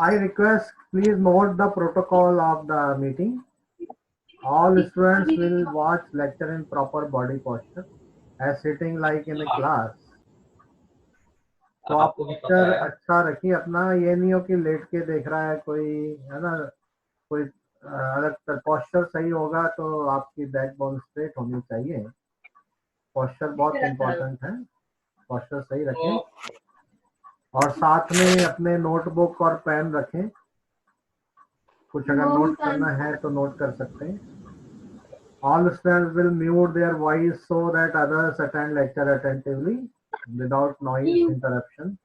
I request please note the protocol of the meeting. All students will watch lecture in proper body posture as sitting like in a class. तो आप आपको भी पता poster है। अच्छा रखिए अपना, ये नहीं हो कि लेट के देख रहा है कोई, है ना, कोई अगर पोस्टर सही होगा तो आपकी बैकबोन स्ट्रेट होनी चाहिए। पोस्टर बहुत इंपॉर्टेंट है, पोस्टर सही रखें और साथ में अपने नोटबुक और पेन रखें, कुछ अगर नोट करना है तो नोट कर सकते हैं। All students will mute their voice so that others attend lecture attentively without noise interruption.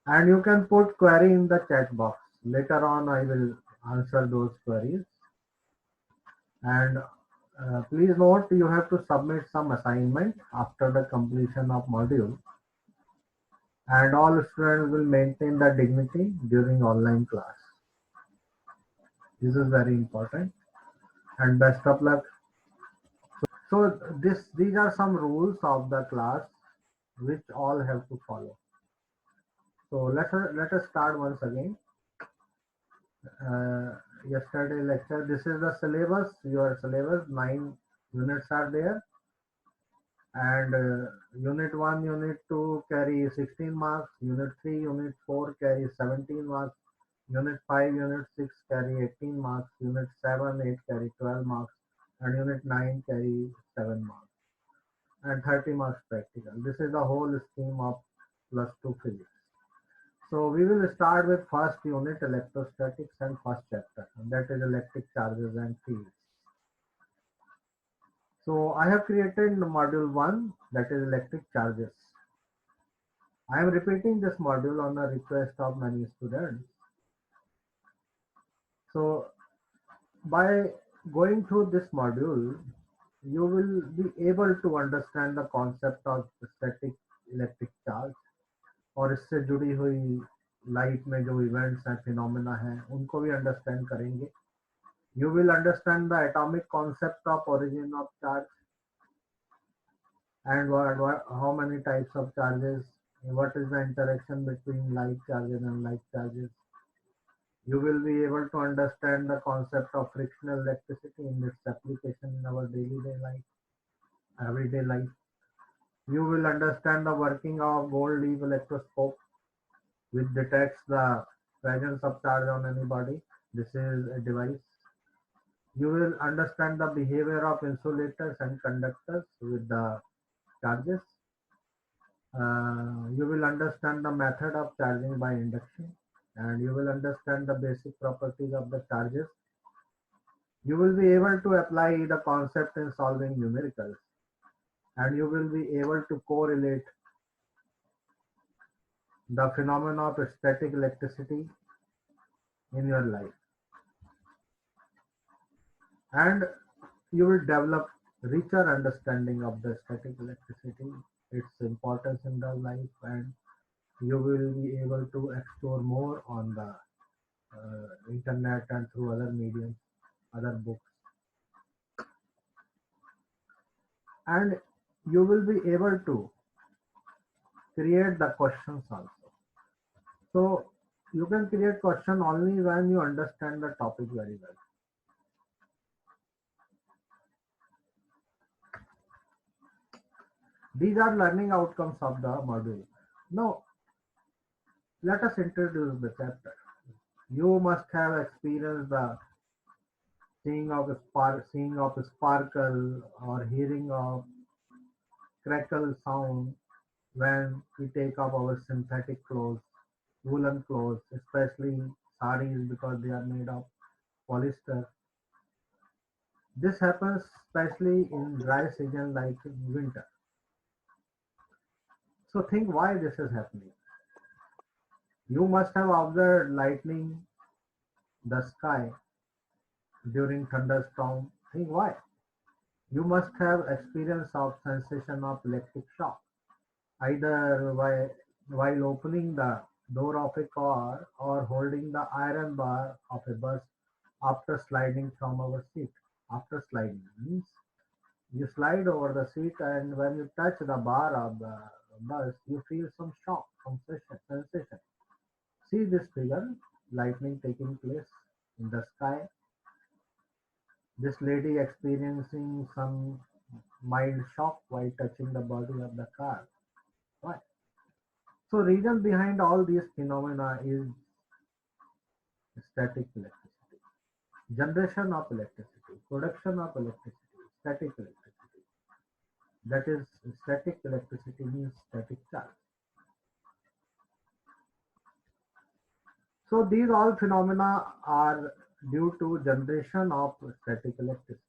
And you can put query in the chat box. Later on, I will answer those queries. And please note, you have to submit some assignment after the completion of module. And all students will maintain the dignity during online class. This is very important. And best of luck. So these are some rules of the class which all have to follow. So let us start once again. Uh, Yesterday lecture. This is the syllabus. Your syllabus. 9 units are there, and unit 1, unit 2 carry 16 marks. Unit 3, unit 4 carry 17 marks. Unit 5, unit 6 carry 18 marks. Unit 7, 8 carry 12 marks, and unit 9 carry 7 marks, and 30 marks practical. This is the whole scheme of plus 2 physics. So we will start with first unit, electrostatics, and first chapter, and that is electric charges and fields. So I have created module 1, that is electric charges. I am repeating this module on a request of many students. So by going through this module, you will be able to understand the concept of static electric charge और इससे जुड़ी हुई life में जो events हैं, phenomena हैं, उनको भी अंडरस्टैंड करेंगे. You will understand the atomic concept of origin of charge and how many types of charges, what is the interaction between like charges and like charges. You will be able to understand the concept of frictional electricity in its application in our daily day life, everyday life. You will understand the working of gold leaf electroscope, which detects the presence of charge on any body. This is a device. You will understand the behavior of insulators and conductors with the charges. You will understand the method of charging by induction, and you will understand the basic properties of the charges. You will be able to apply the concept in solving numericals, and you will be able to correlate the phenomena of static electricity in your life, and you will develop richer understanding of the static electricity, its importance in the life, and you will be able to explore more on the internet and through other mediums, other books, and you will be able to create the questions also. So you can create question only when you understand the topic very well. These are learning outcomes of the module. Now let us introduce the chapter. You must have experienced the seeing of a sparkle or hearing of crackle sound when we take off our synthetic clothes, woolen clothes, especially saris because they are made of polyester. This happens especially in dry season like winter. So think why this is happening. You must have observed lightning the sky during thunderstorm. Think why. You must have experience of sensation of electric shock, either while opening the door of a car or holding the iron bar of a bus after sliding from our seat. After sliding means you slide over the seat, and when you touch the bar of the bus, you feel some shock, some sensation. See this figure, lightning taking place in the sky. This lady experiencing some mild shock while touching the body of the car. Why? So reason behind all these phenomena is static electricity. Generation of electricity, production of electricity, static electricity. That is, static electricity means static charge. So these all phenomena are due to generation of static electricity.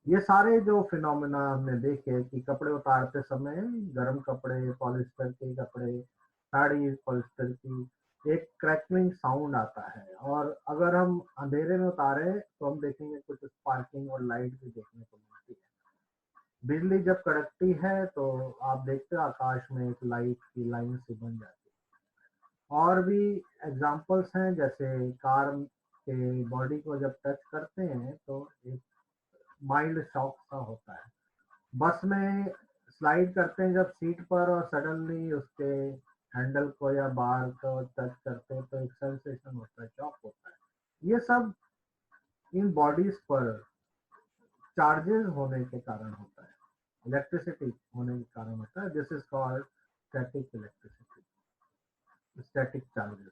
ये सारे जो phenomena हमने देखे कि कपड़े उतारते समय गर्म कपड़े, पॉलिस्टर के कपड़े, साड़ी पॉलिस्टर की एक क्रैकलिंग साउंड आता है, और अगर हम अंधेरे में उतारे तो हम देखेंगे कुछ स्पार्किंग और लाइट भी देखने को मिलती है। बिजली जब कड़कती है तो आप देखते हो आकाश में एक लाइट की लाइन सी बन जाती है। और भी एग्जांपल्स हैं, जैसे कार के बॉडी को जब टच करते हैं तो एक माइल्ड शॉक सा होता है। बस में स्लाइड करते हैं जब सीट पर और सडनली उसके हैंडल को या बार को टच करते हैं तो एक सेंसेशन होता है, शॉक होता है। ये सब इन बॉडीज पर चार्जेस होने के कारण होता है, इलेक्ट्रिसिटी होने के कारण होता है। This is called static electricity, static charges.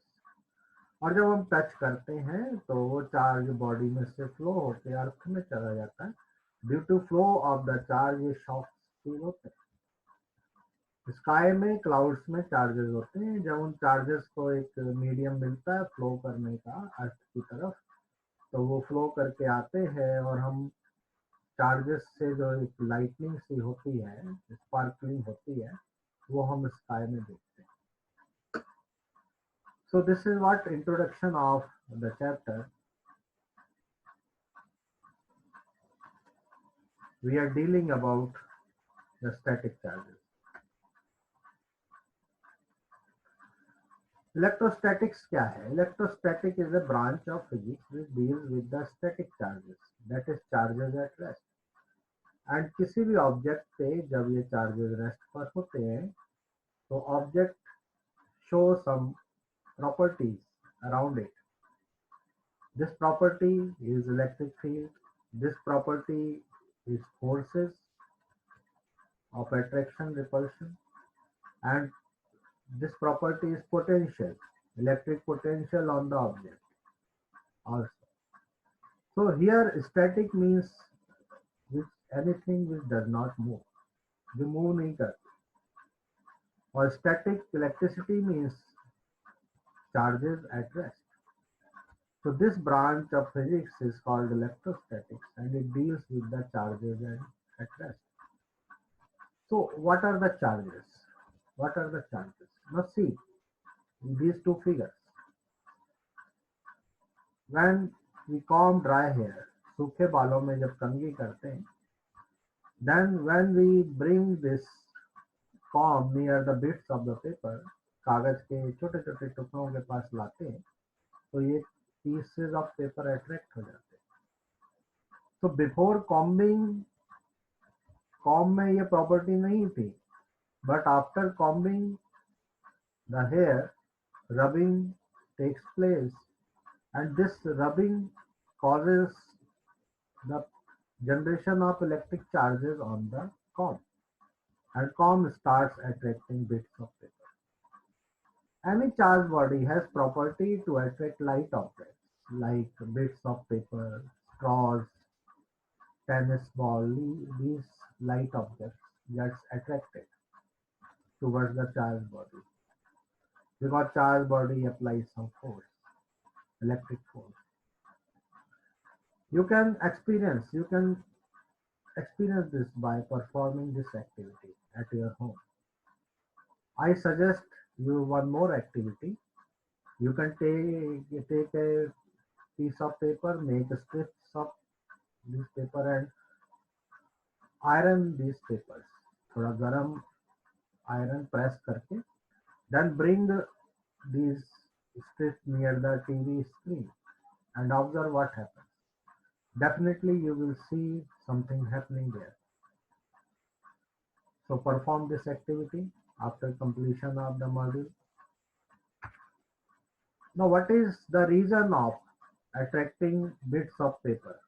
और जब हम टच करते हैं तो वो चार्ज बॉडी में से फ्लो होकर अर्थ में चला जाता है। Due to flow of the charge ये शॉक फील होते हैं। स्काई में क्लाउड्स में चार्जेस होते हैं, जब उन चार्जेस को एक मीडियम मिलता है फ्लो करने का अर्थ की तरफ, तो वो फ्लो करके आते हैं और हम चार्जेस से जो एक लाइटनिंग सी होती है, स्पार्कलिंग होती है, वो हम स्काई में देखते हैं। So this is what introduction of the chapter. We are dealing about the static charges. Electrostatics क्या है? Electrostatic is a branch of physics which deals with the static charges, that is charges at rest. And किसी भी object पे जब ये charges rest पर होते हैं तो object show some properties around it. This property is electric field. This property is forces of attraction, repulsion, and this property is potential, electric potential on the object also. So here static means which anything which does not move, जो move नहीं करती, और static electricity means charges at rest. So this branch of physics is called electrostatics and it deals with the charges at rest. So what are the charges? What are the charges? Now see these two figures. When we comb dry hair, सूखे बालों में जब कंघी करते हैं, then when we bring this comb near the bits of the paper, कागज के छोटे छोटे टुकड़ों के पास लाते हैं तो ये pieces of paper attract हो जाते हैं. So before combing, comb में ये property नहीं थी, but after combing the hair, rubbing takes place, and this rubbing causes the generation of electric charges on the comb, and comb starts attracting bits of paper. Any charged body has property to attract light objects like bits of paper, straws, tennis ball. These light objects gets attracted towards the charged body because charged body applies some force, electric force. You can experience this by performing this activity at your home. I suggest you one more activity. You can take a piece of paper, make strips of this paper and iron these papers. थोड़ा गरम iron press करके, then bring these strips near the TV screen and observe what happens. Definitely you will see something happening there. So perform this activity after completion of the module. Now, what is the reason of attracting bits of paper?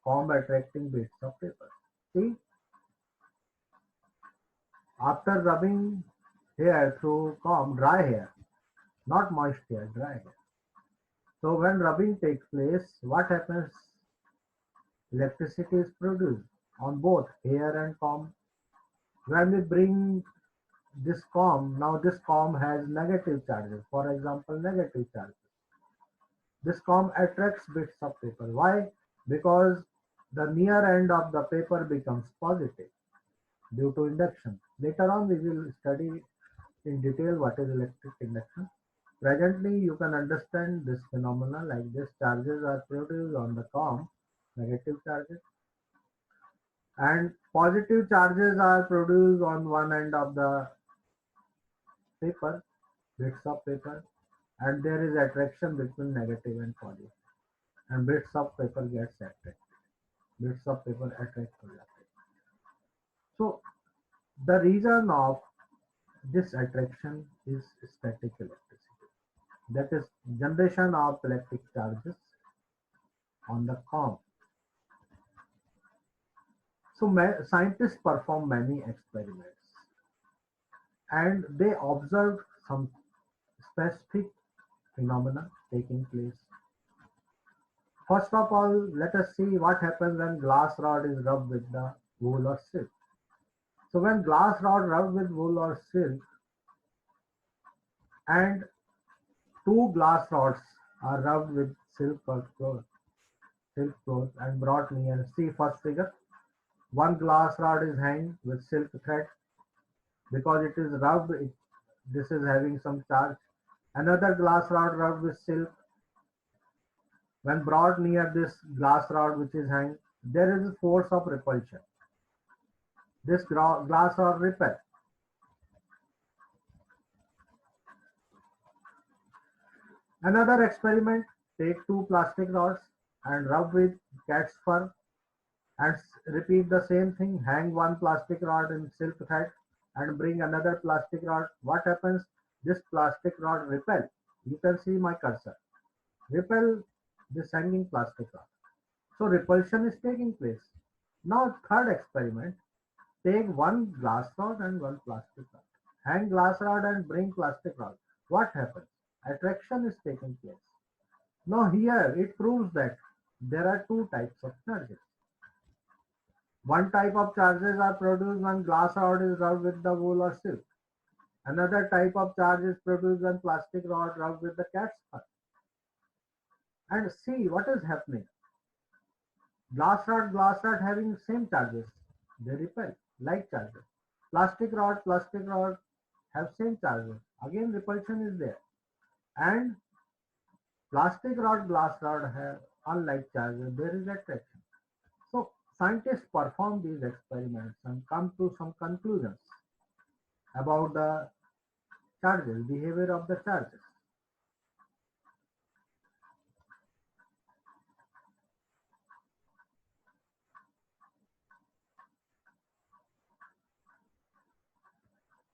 Comb attracting bits of paper. See, after rubbing hair through comb, dry hair, not moist hair, dry hair. So when rubbing takes place, what happens? Electricity is produced on both hair and comb. When we bring this comb, now this comb has negative charges. For example, negative charges. This comb attracts bits of paper. Why? Because the near end of the paper becomes positive due to induction. Later on, we will study in detail what is electric induction. Presently, you can understand this phenomena like this charges are produced on the comb, negative charges, and positive charges are produced on one end of the paper, bits of paper, and there is attraction between negative and positive, and bits of paper gets attracted. Bits of paper attract projectile. So the reason of this attraction is static electricity. That is generation of electric charges on the comb. So scientists perform many experiments and they observed some specific phenomena taking place. First of all, let us see what happens when glass rod is rubbed with the wool or silk. So when glass rod rubbed with wool or silk and two glass rods are rubbed with silk cloth and brought near. See first figure. One glass rod is hanged with silk thread because it is rubbed. This is having some charge. Another glass rod rubbed with silk. When brought near this glass rod which is hanged, there is a force of repulsion. This glass rod repel. Another experiment, take two plastic rods and rub with cat's fur and repeat the same thing. Hang one plastic rod in silk thread and bring another plastic rod. What happens? This plastic rod repel. You can see my cursor. Repel this hanging plastic rod. So repulsion is taking place. Now third experiment, take one glass rod and one plastic rod. Hang glass rod and bring plastic rod. What happens? Attraction is taking place. Now here it proves that there are two types of charges. One type of charges are produced when glass rod is rubbed with the wool or silk. Another type of charge is produced when plastic rod rubbed with the cat's fur. And see what is happening. Glass rod having same charges. They repel, like charges. Plastic rod have same charges. Again repulsion is there. And plastic rod, glass rod have unlike charges. There is attraction. So scientists perform these experiments and come to some conclusions about the charges, behavior of the charges.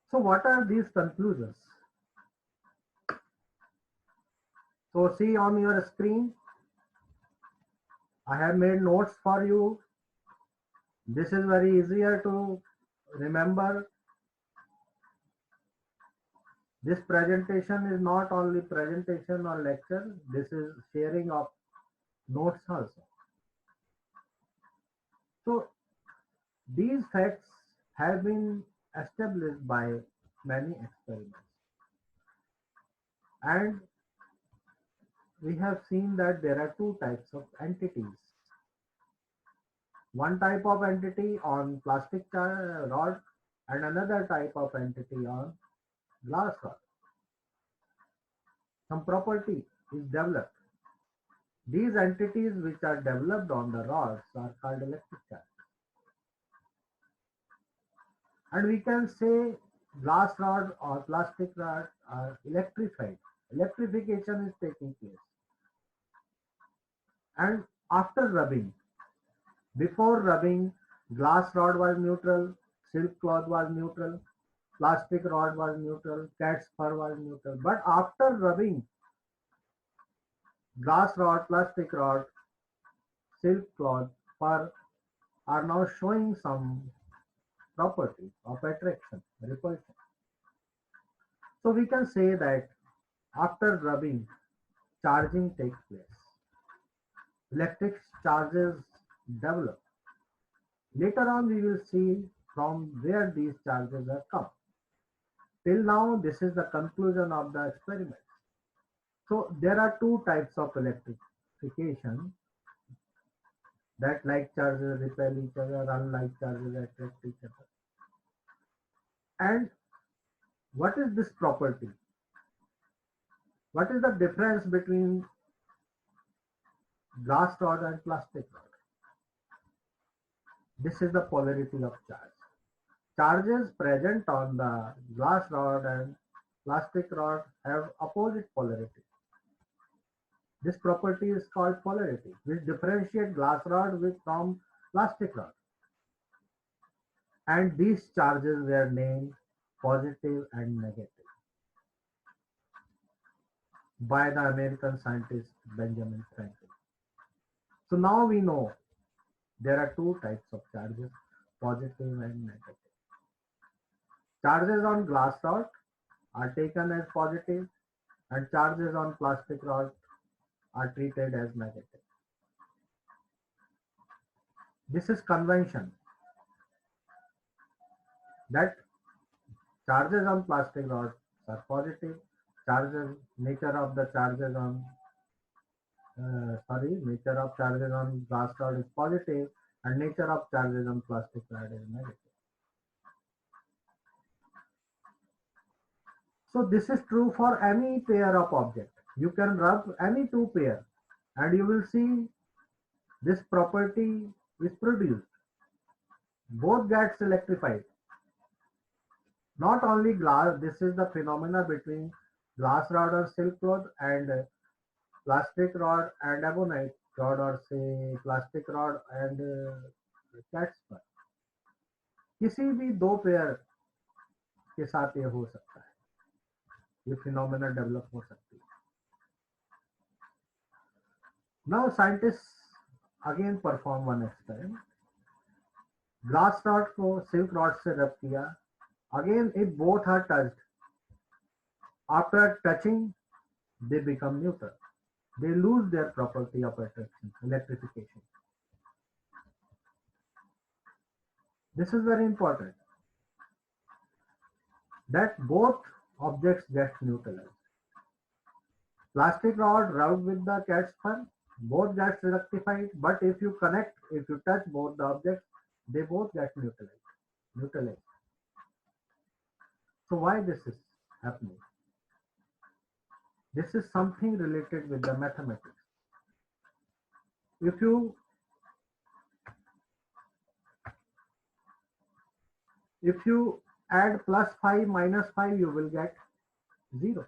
So what are these conclusions? So see on your screen, I have made notes for you. This is very easier to remember. This presentation is not only presentation or lecture, this is sharing of notes also. So these facts have been established by many experiments. And we have seen that there are two types of entities. One type of entity on plastic rod and another type of entity on glass rod. Some property is developed. These entities which are developed on the rods are called electric charge. And we can say glass rod or plastic rod are electrified. Electrification is taking place. And after rubbing, before rubbing, glass rod was neutral, silk cloth was neutral, plastic rod was neutral, cat's fur was neutral. But after rubbing, Glass rod, plastic rod, silk cloth, fur are now showing some property of attraction, repulsion. So we can say that after rubbing, charging takes place. Electric charges develop. Later on, we will see from where these charges have come. Till now, this is the conclusion of the experiment. So there are two types of electrification, that like charges repel each other, unlike charges attract each other. And what is this property? What is the difference between glass rod and plastic rod? This is the polarity of charge. Charges present on the glass rod and plastic rod have opposite polarity. This property is called polarity, which differentiates glass rod from plastic rod. And these charges were named positive and negative by the American scientist Benjamin Franklin. So now we know there are two types of charges, positive and negative. Charges on glass rod are taken as positive and charges on plastic rod are treated as negative. This is convention that charges on plastic rods are positive, charges nature of the charges on nature of charges on glass rod is positive and nature of charges on plastic rod is negative. So this is true for any pair of objects. You can rub any two pair and you will see this property is produced. Both gets electrified. Not only glass, this is the phenomena between glass rod or silk cloth and plastic rod and ebonite rod, or say plastic rod and cat's fur. किसी भी दो pair के साथ ये हो सकता है, ये फिनोमेना डेवलप हो सकती है. Now scientists again perform one experiment. Glass rod को सिल्क रॉड से रब किया. Again, if both are touched, after touching, they become neutral. They lose their property of attraction, electrification. This is very important that both objects get neutralized. Plastic rod rubbed with the cat's fur, both gets rectified, but if you connect, if you touch both the objects, they both get neutralized. Neutralized. So why this is happening? This is something related with the mathematics. If you add plus 5 minus 5, you will get 0.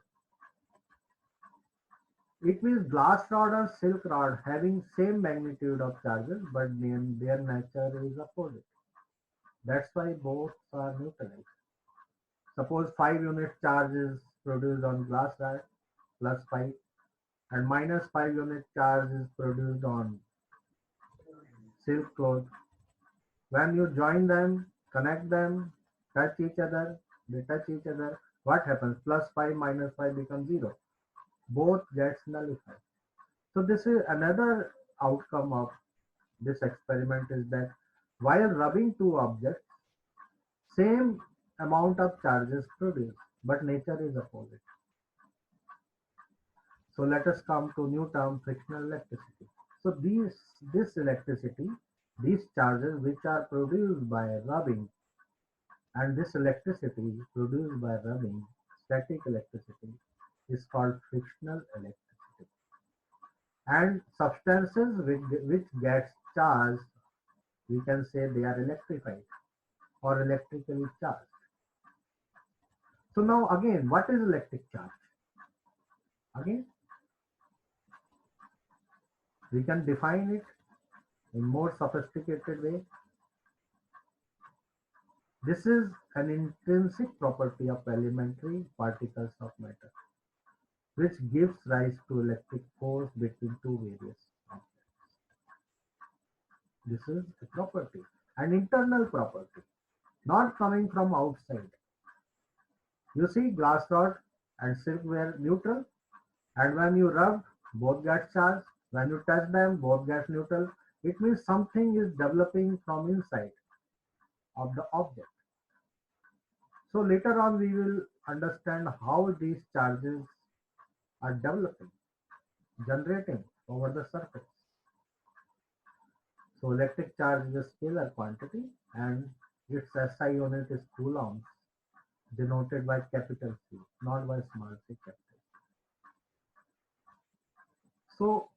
It means glass rod or silk rod having same magnitude of charges, but their nature is opposite. That's why both are neutralized. Suppose 5 unit charge is produced on glass rod, plus 5, and minus 5 unit charge is produced on silk cloth. When you join them, connect them, touch each other, they touch each other, what happens? Plus 5 minus 5 becomes 0. Both gets nullified. So this is another outcome of this experiment, is that while rubbing two objects, same amount of charges produced, but nature is opposite. So let us come to new term, frictional electricity. So this electricity, these charges which are produced by rubbing, and this electricity produced by rubbing, static electricity, is called frictional electricity. And substances which gets charged, we can say they are electrified or electrically charged. So now again, what is electric charge? Again, we can define it in more sophisticated way. This is an intrinsic property of elementary particles of matter. which gives rise to electric force between two various objects. This is a property, an internal property, not coming from outside. You see, glass rod and silk were neutral, and when you rub, both get charged. When you touch them, both get neutral. It means something is developing from inside of the object. So later on, we will understand how these charges are developing, generating over the surface. So electric charge is a scalar quantity and its SI unit is coulombs, denoted by capital C, not by small c capital. So,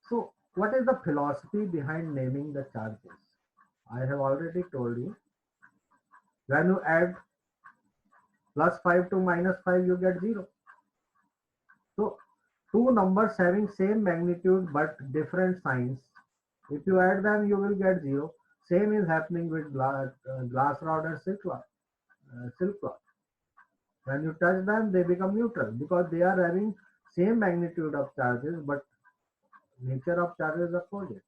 so what is the philosophy behind naming the charges? I have already told you. When you add +5 to -5, you get 0. So two numbers having same magnitude but different signs, if you add them, you will get 0. Same is happening with glass rod and silk cloth. When you touch them, they become neutral because they are having same magnitude of charges, but nature of charge is opposite.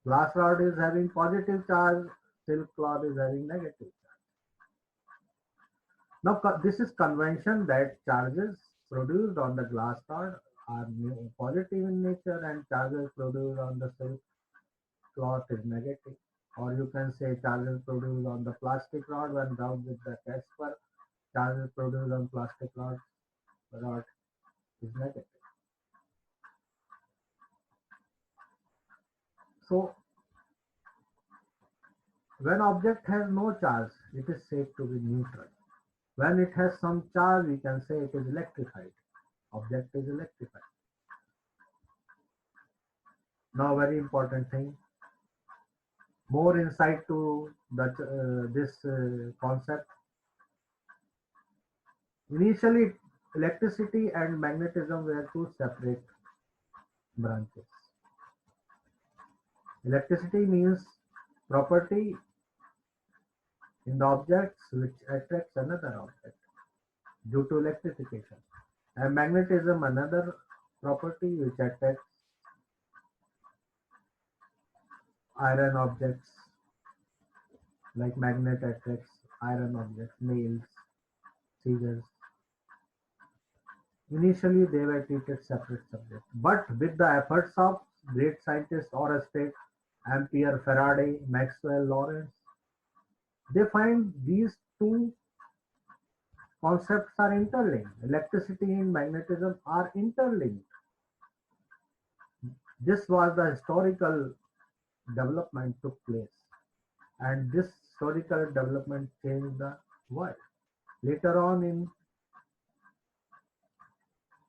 Glass rod is having positive charge, silk cloth is having negative charge. Now, this is convention that charges produced on the glass rod are positive in nature and charges produced on the silk cloth is negative. Or you can say charges produced on the plastic rod when rubbed with the Casper, charges produced on plastic rod is negative. So when object has no charge, it is said to be neutral. When it has some charge, we can say it is electrified. Object is electrified. Now, very important thing. More insight to this concept. Initially, electricity and magnetism were two separate branches. Electricity means property in the objects which attracts another object due to electrification. And magnetism, another property which attracts iron objects, like magnet attracts iron objects, nails, scissors. Initially, they were treated separate subjects, but with the efforts of great scientists Oersted, Ampere, Faraday, Maxwell, Lorentz, they find these two concepts are interlinked. Electricity and magnetism are interlinked. This was the historical development took place, and this historical development changed the world. Later on in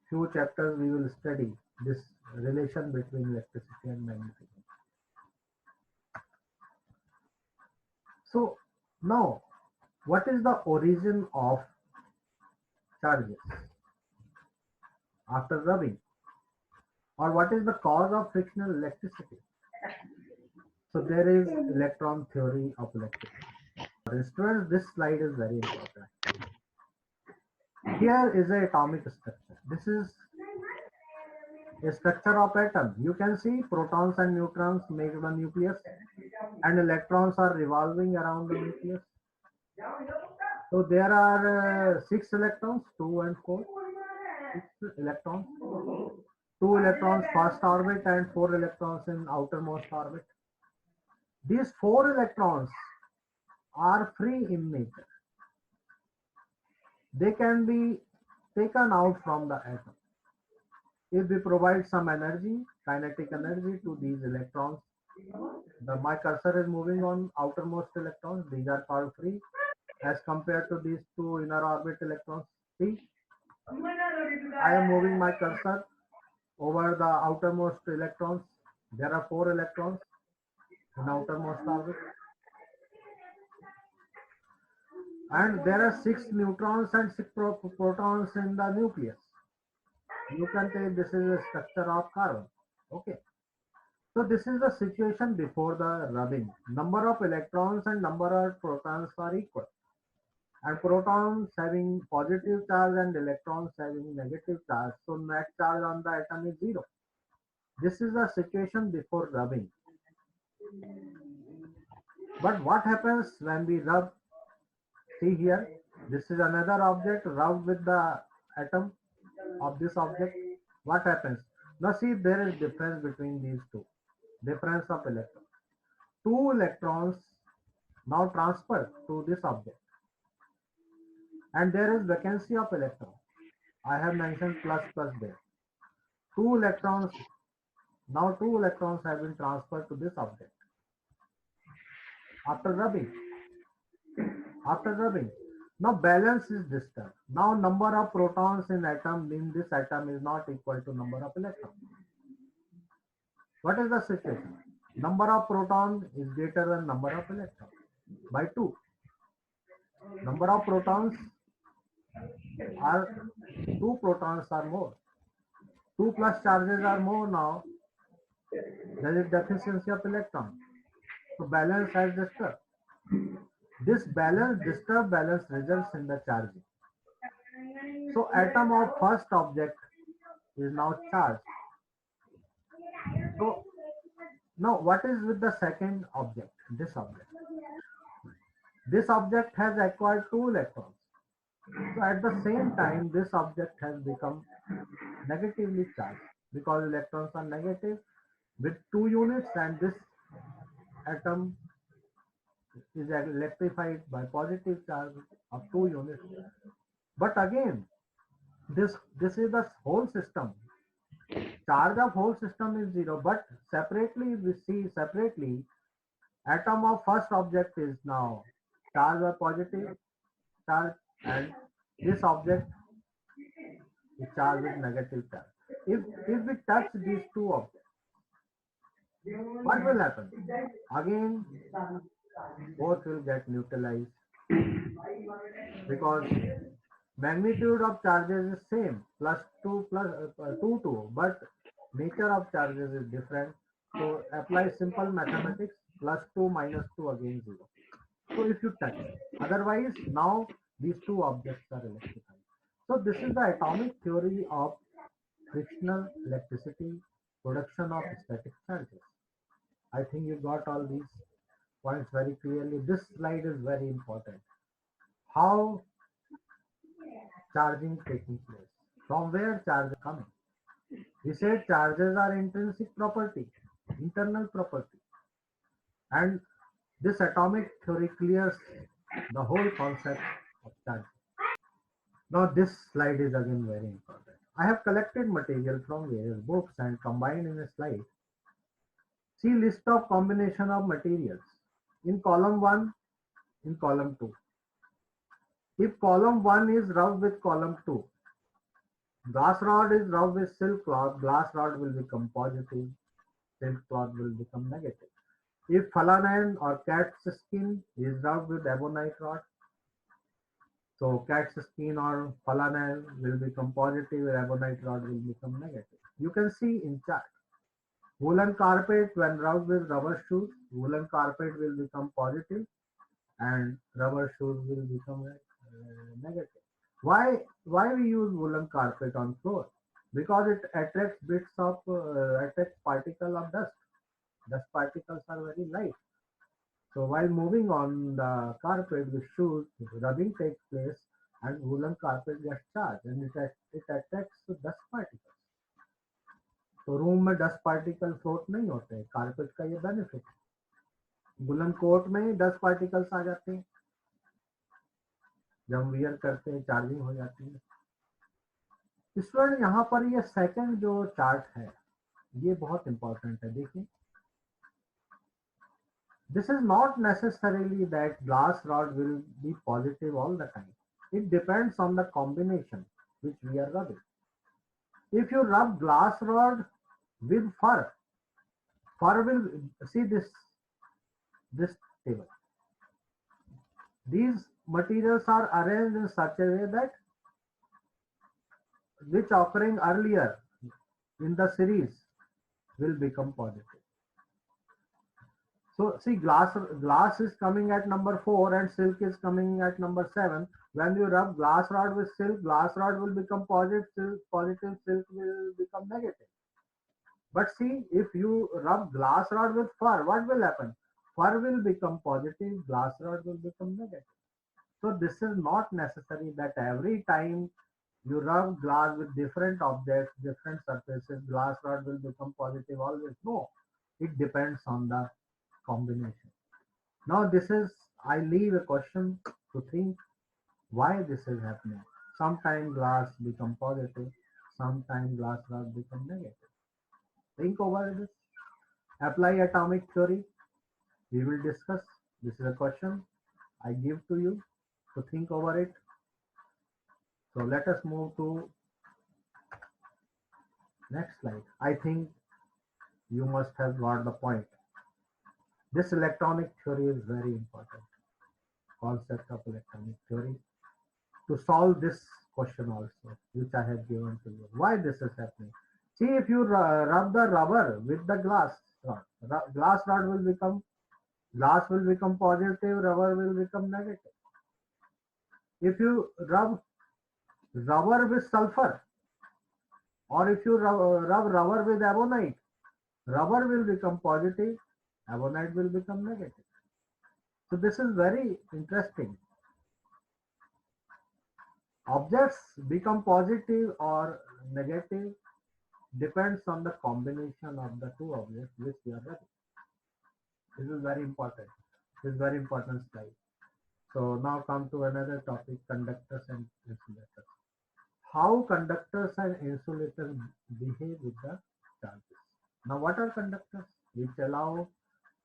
few chapters we will study this relation between electricity and magnetism. So now, what is the origin of charges after rubbing, or what is the cause of frictional electricity? So there is electron theory of electricity. For students, this slide is very important. Here is an atomic structure. This is a structure of atom. You can see protons and neutrons make the nucleus, and electrons are revolving around the nucleus. So there are 6 electrons, 2 and 4. 6 electrons. 2 electrons first orbit and 4 electrons in outermost orbit. These 4 electrons are free in nature. They can be taken out from the atom. If we provide some energy, kinetic energy to these electrons, my cursor is moving on outermost electrons. These are called free as compared to these 2 inner orbit electrons. See, I am moving my cursor over the outermost electrons. There are 4 electrons in outermost orbit. And there are 6 neutrons and 6 protons in the nucleus. You can say this is a structure of carbon. Okay. So this is the situation before the rubbing. Number of electrons and number of protons are equal. and protons having positive charge and electrons having negative charge. So net charge on the atom is zero. This is the situation before rubbing. But what happens when we rub? See here, this is another object rubbed with the atom of this object. What happens? Now see, there is difference between these two. Difference of electrons. Two electrons now transfer to this object, and there is vacancy of electron. I have mentioned plus plus there. Two electrons, now two electrons have been transferred to this object after rubbing. After rubbing. Now balance is disturbed. Now number of protons in this atom is not equal to number of electrons. What is the situation? Number of proton is greater than number of electrons by 2. Number of protons are 2 protons are more. 2 plus charges are more now. There is deficiency of electron. So balance has disturbed. This disturbed balance results in the charging. So atom of first object is now charged. So now what is with the second object? This object. This object has acquired 2 electrons. So at the same time, this object has become negatively charged because electrons are negative with 2 units, and this atom is electrified by positive charge of 2 units. But again, this is the whole system. Charge of whole system is 0, but separately we see separately atom of first object is now charged by positive charge, and this object is charged with negative charge. If we touch these two objects, what will happen? Again, both will get neutralized because magnitude of charges is same, plus 2 plus 2 2, but nature of charges is different. So apply simple mathematics, plus 2 minus 2 again 0. So if you touch, otherwise now these two objects are electrified. So this is the atomic theory of frictional electricity, production of static charges. I think you got all these points very clearly. This slide is very important. How charging taking place? From where charge coming? We said charges are intrinsic property, internal property, and this atomic theory clears the whole concept of charge. Now this slide is again very important. I have collected material from various books and combined in a slide. See list of combination of materials in column 1, in column 2. If column 1 is rubbed with column 2, glass rod is rubbed with silk cloth, glass rod will become positive, silk cloth will become negative. If phalanine or cat's skin is rubbed with ebonite rod, so cat's skin or phalanine will become positive, ebonite rod will become negative. You can see in chart. Woolen carpet when rubbed with rubber shoes, woolen carpet will become positive and rubber shoes will become negative. Why we use woolen carpet on floor? Because it attracts bits of attracts particle of dust. Dust particles are very light. So while moving on the carpet with shoes, rubbing takes place and woolen carpet gets charged and it attracts the dust particles. तो room में dust particle float नहीं होते, carpet का ये benefit है। Woollen coat में dust particles आ जाते हैं, जब वियर करते हैं चार्जिंग हो जाती है। स्टूडेंट यहाँ पर ये सेकंड जो चार्ट है ये बहुत इंपॉर्टेंट है, देखिए। This is not necessarily that glass rod will be positive all the time. It depends on the combination which we are rubbing. If you rub glass rod with fur, fur will see this table. These materials are arranged in such a way that which occurring earlier in the series will become positive. So see, glass is coming at number 4 and silk is coming at number 7. When you rub glass rod with silk, glass rod will become positive, silk will become negative. But see, if you rub glass rod with fur, what will happen? Fur will become positive, glass rod will become negative. So this is not necessary that every time you rub glass with different objects, different surfaces, glass rod will become positive always. No, it depends on the combination. Now this is, I leave a question to think why this is happening. Sometimes glass become positive, sometimes glass rod become negative. Think over this. Apply atomic theory. We will discuss. This is a question I give to you to think over it. So let us move to next slide. I think you must have got the point. This electronic theory is very important. Concept of electronic theory to solve this question also, which I have given to you. Why this is happening? See, if you rub the rubber with the glass rod will become, glass will become positive, rubber will become negative. If you rub rubber with sulfur, or if you rub rubber with ebonite, rubber will become positive, ebonite will become negative. So this is very interesting. Objects become positive or negative depends on the combination of the two objects which we are rubbing. This is very important. This is very important slide. So now come to another topic, conductors and insulators. How conductors and insulators behave with the charges. Now what are conductors? Which allow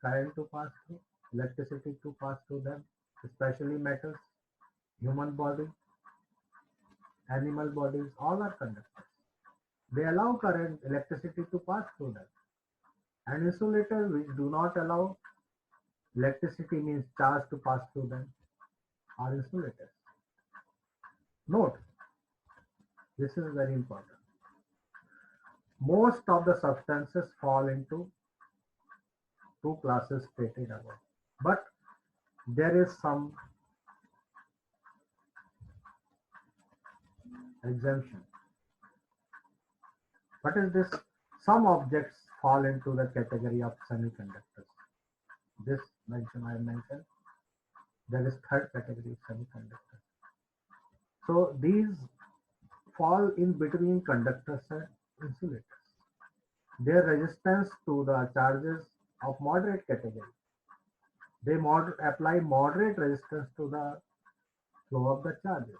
current to pass through, electricity to pass through them, especially metals, human body, animal bodies, all are conductors. They allow current, electricity to pass through them. And insulators which do not allow electricity means charge to pass through them are insulators. Note, this is very important. Most of the substances fall into two classes stated above, but there is some exemption. What is this? Some objects fall into the category of semiconductors. This mention I mentioned. There is third category, semiconductors. So these fall in between conductors and insulators. Their resistance to the charges of moderate category. They apply moderate resistance to the flow of the charges.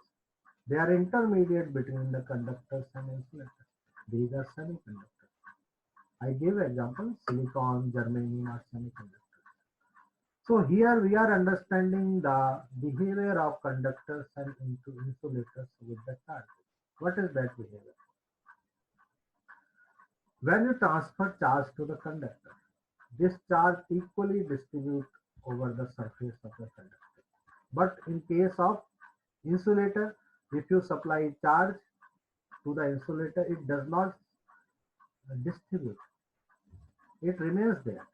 They are intermediate between the conductors and insulators. These are semiconductors. I give example, silicon, germanium are semiconductors. So here we are understanding the behavior of conductors and insulators with the charges. What is that behavior? When you transfer charge to the conductor, this charge equally distributes over the surface of the conductor. But in case of insulator, if you supply charge to the insulator, it does not distribute. It remains there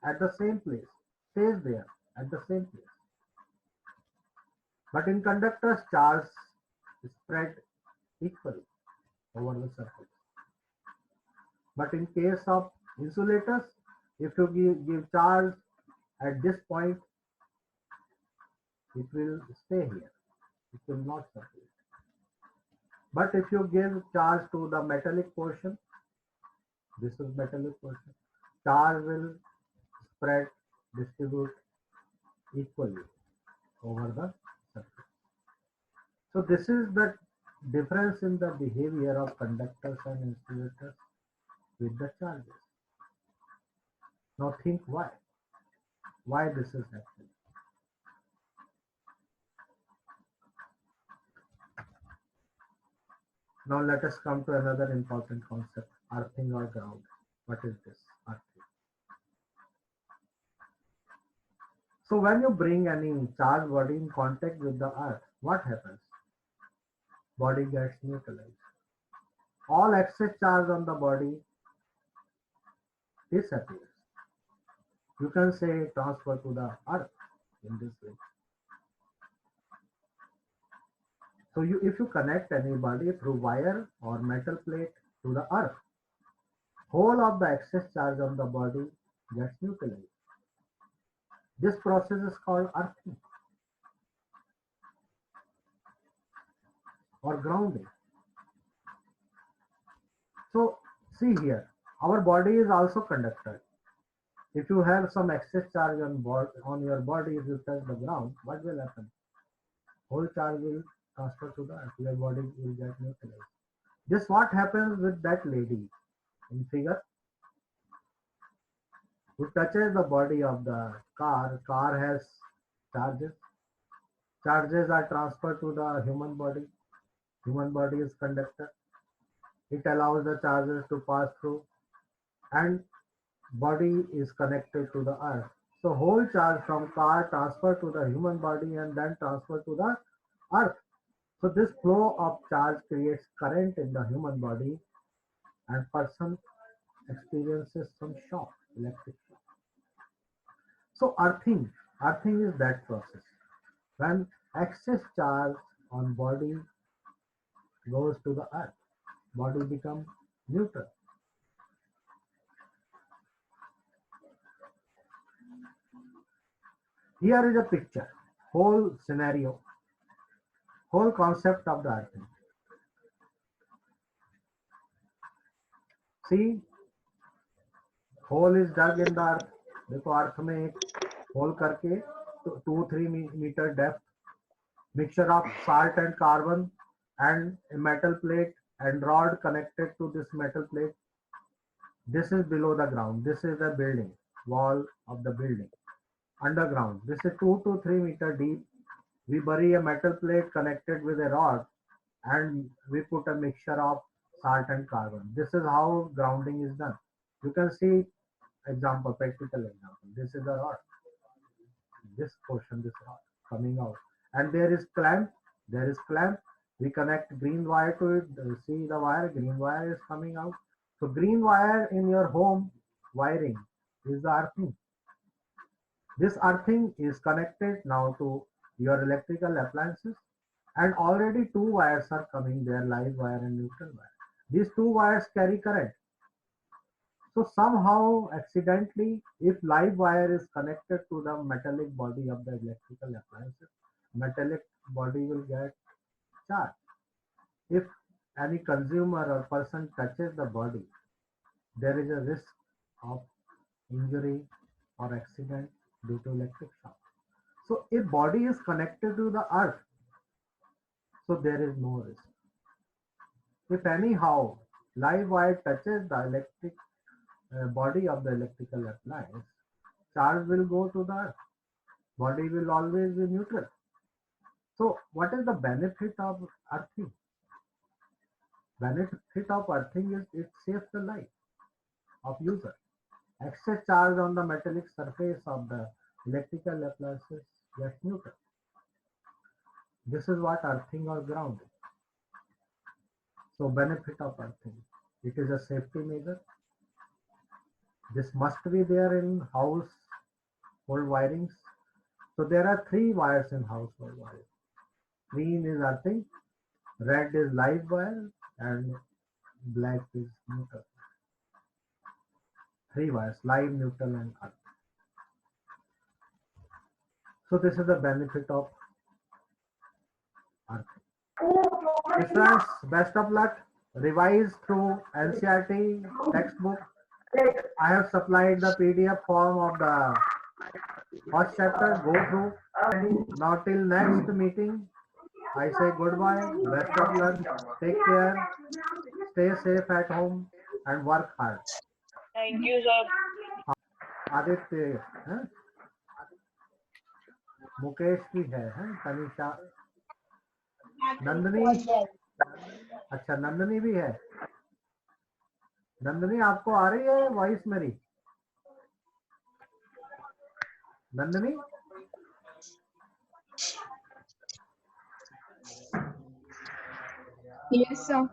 at the same place, stays there at the same place. But in conductors, charge is spread equally over the surface. But in case of insulators, if you give charge at this point, it will stay here. It will not circulate. But if you give charge to the metallic portion, this is metallic portion, charge will spread, distribute equally over the surface. So this is the difference in the behavior of conductors and insulators with the charges. Now think why. Why this is happening. Now let us come to another important concept, earthing or ground. What is this? Earthing. So when you bring any charged body in contact with the earth, what happens? Body gets neutralized. All excess charge on the body disappears. You can say transfer to the earth in this way. So if you connect anybody through wire or metal plate to the earth, whole of the excess charge on the body gets neutralized. This process is called earthing or grounding. So see here, our body is also conductor. If you have some excess charge on your body, if you touch the ground, what will happen? Whole charge will transfer to the earth. Your body will get neutralized. This what happens with that lady in figure. Who touches the body of the car. Car has charges. Charges are transferred to the human body. Human body is conductor. It allows the charges to pass through, and body is connected to the earth. So whole charge from car transfer to the human body and then transfer to the earth. So this flow of charge creates current in the human body, and person experiences some shock, electric shock. So earthing is that process. When excess charge on body goes to the earth, body becomes neutral. Here is a picture, whole scenario, whole concept of the earthing. See, hole is dug in the earth. देखो अर्थ में एक whole करके 2-3 meter depth, mixture of salt and carbon and a metal plate and rod connected to this metal plate. This is below the ground. This is the building, wall of the building. Underground, this is 2 to 3 meter deep. We bury a metal plate connected with a rod and we put a mixture of salt and carbon. This is how grounding is done. You can see example, practical example. This is a rod. This portion, this rod coming out. And there is clamp. There is clamp. We connect green wire to it. See the wire, green wire is coming out. So green wire in your home wiring is the earthing. This earthing is connected now to your electrical appliances, and already two wires are coming there, live wire and neutral wire. These two wires carry current. So somehow accidentally, if live wire is connected to the metallic body of the electrical appliances, metallic body will get charged. If any consumer or person touches the body, there is a risk of injury or accident due to electric shock. So if body is connected to the earth, so there is no risk. If anyhow live wire touches the electric body of the electrical appliance, charge will go to the earth. Body will always be neutral. So what is the benefit of earthing? Benefit of earthing is it saves the life of user. Excess charge on the metallic surface of the electrical appliances gets neutral. This is what earthing or grounding. So benefit of earthing. It is a safety measure. This must be there in household wirings. So there are three wires in household wiring. Green is earthing, red is live wire, and black is neutral. Three wires, live, neutral, and earth. So this is the benefit of earthing. Friends, best of luck. Revise through NCERT textbook. I have supplied the PDF form of the first chapter. Go through. Now till next meeting, I say goodbye. Best of luck. Take care. Stay safe at home and work hard. Thank you, sir. Aditya है, मुकेश की है तनिषा, नंदनी, अच्छा नंदनी भी है। नंदनी आपको आ रही है voice मेरी? Nandini Yes, sir.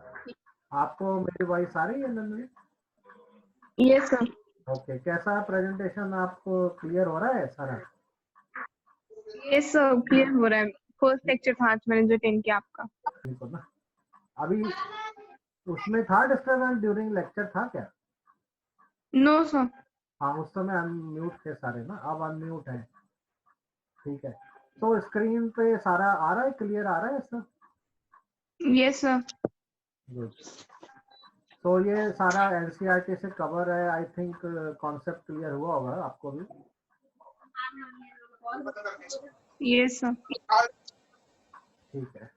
आपको मेरी वॉइस आ रही है नंदनी? Yes, sir. ओके, कैसा प्रेजेंटेशन आपको क्लियर हो रहा है सारा? ये सब क्लियर हो रहा है। फर्स्ट लेक्चर था आज मैंने जो अटेंड किया आपका। ठीक हो ना? अभी उसमें था डिस्टर्बेंस ड्यूरिंग लेक्चर था क्या? No sir. हाँ, उस समय अनम्यूट थे सारे ना, अब अनम्यूट है। ठीक है, तो स्क्रीन पे सारा आ रहा है, क्लियर आ रहा है सर? Yes sir. गुड। तो ये सारा एनसीईआरटी से कवर है, आई थिंक कॉन्सेप्ट क्लियर हुआ होगा आपको भी। Yes sir. ठीक है।